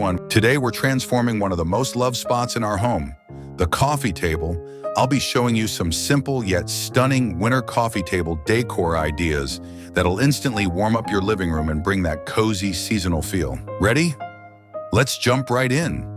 everyone. Today we're transforming one of the most loved spots in our home, the coffee table. I'll be showing you some simple yet stunning winter coffee table decor ideas that'll instantly warm up your living room and bring that cozy seasonal feel. Ready? Let's jump right in.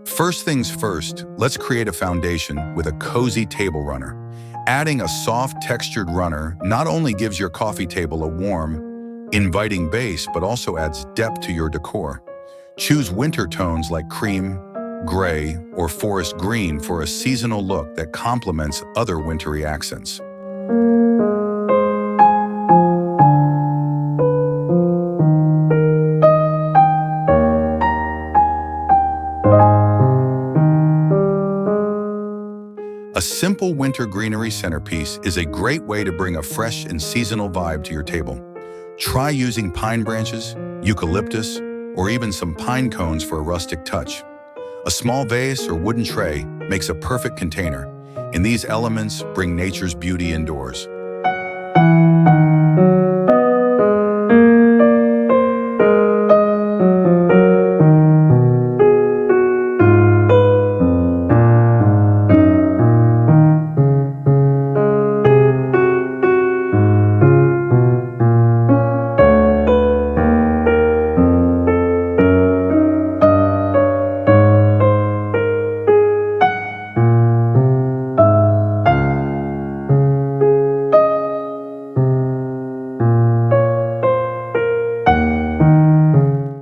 First things first, let's create a foundation with a cozy table runner. Adding a soft textured runner not only gives your coffee table a warm, inviting base, but also adds depth to your decor. Choose winter tones like cream, gray, or forest green for a seasonal look that complements other wintry accents. A simple winter greenery centerpiece is a great way to bring a fresh and seasonal vibe to your table. Try using pine branches, eucalyptus, or even some pine cones for a rustic touch. A small vase or wooden tray makes a perfect container, and these elements bring nature's beauty indoors.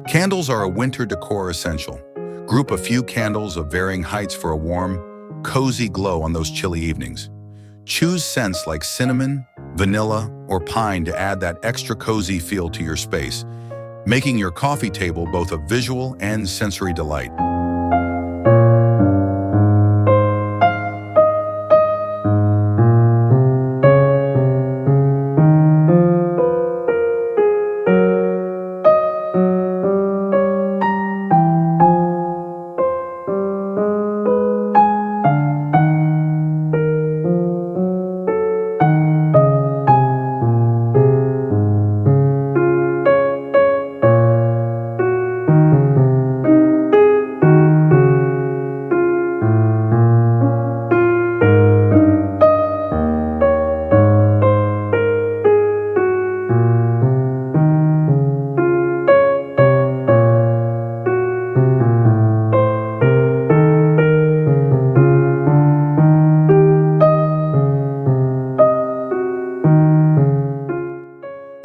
Candles are a winter decor essential. Group a few candles of varying heights for a warm, cozy glow on those chilly evenings. Choose scents like cinnamon, vanilla, or pine to add that extra cozy feel to your space, making your coffee table both a visual and sensory delight.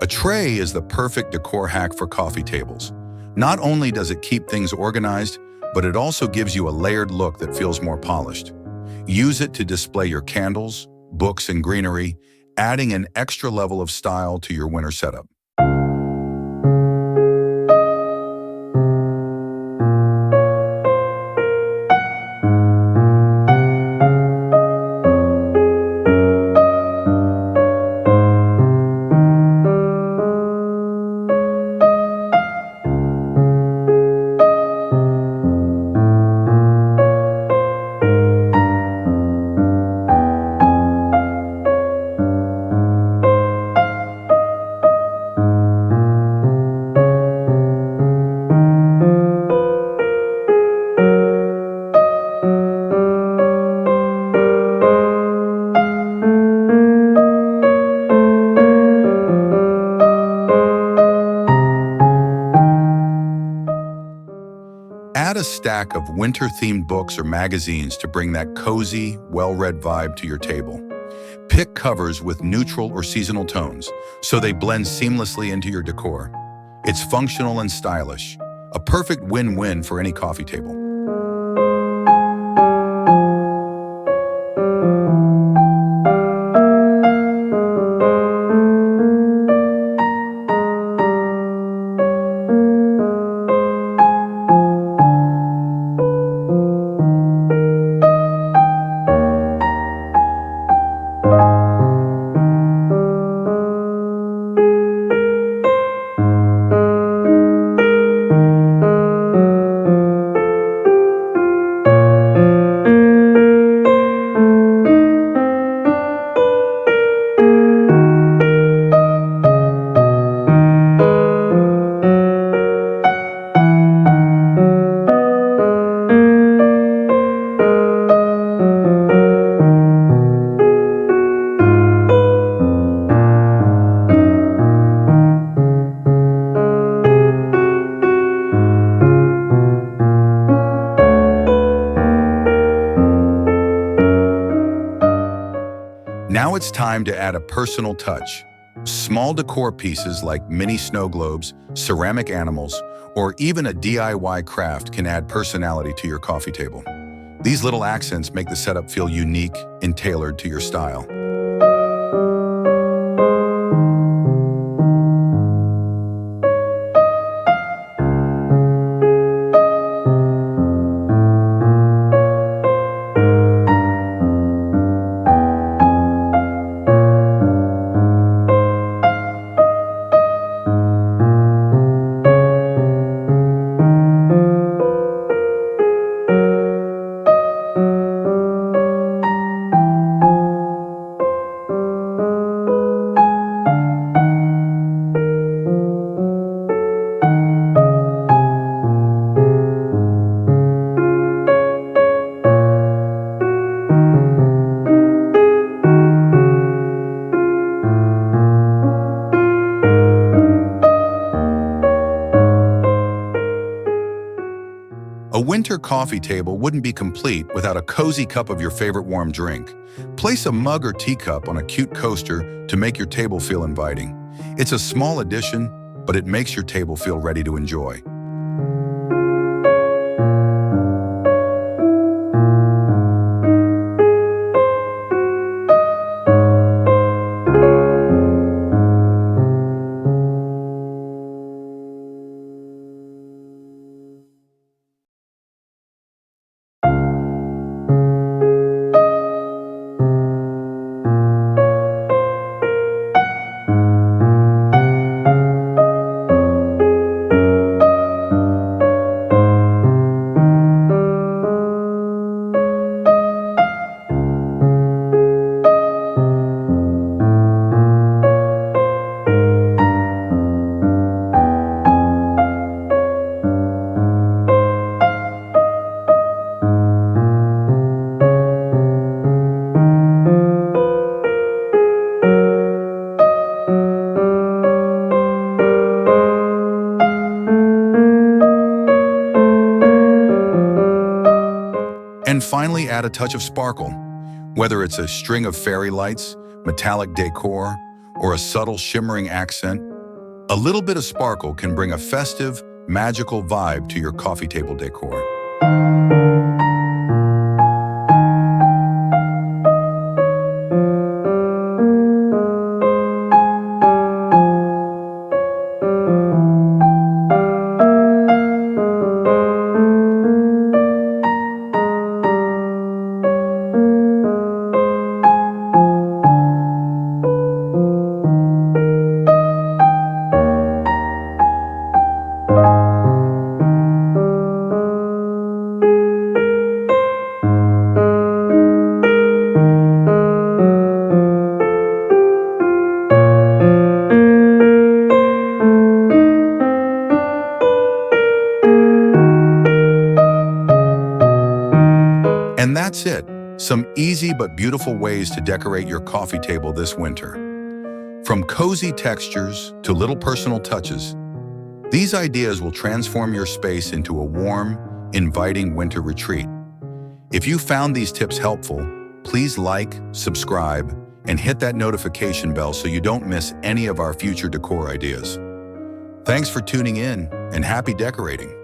A tray is the perfect decor hack for coffee tables. Not only does it keep things organized, but it also gives you a layered look that feels more polished. Use it to display your candles, books, and greenery, adding an extra level of style to your winter setup. Add a stack of winter-themed books or magazines to bring that cozy, well-read vibe to your table. Pick covers with neutral or seasonal tones so they blend seamlessly into your decor. It's functional and stylish, a perfect win-win for any coffee table. it's time to add a personal touch. Small decor pieces like mini snow globes, ceramic animals, or even a DIY craft can add personality to your coffee table. These little accents make the setup feel unique and tailored to your style. A winter coffee table wouldn't be complete without a cozy cup of your favorite warm drink. Place a mug or teacup on a cute coaster to make your table feel inviting. It's a small addition, but it makes your table feel ready to enjoy. And finally, add a touch of sparkle. Whether it's a string of fairy lights, metallic decor, or a subtle shimmering accent, a little bit of sparkle can bring a festive, magical vibe to your coffee table decor. And that's it. Some easy but beautiful ways to decorate your coffee table this winter. From cozy textures to little personal touches, these ideas will transform your space into a warm, inviting winter retreat. If you found these tips helpful, please like, subscribe, and hit that notification bell so you don't miss any of our future decor ideas. Thanks for tuning in, and happy decorating.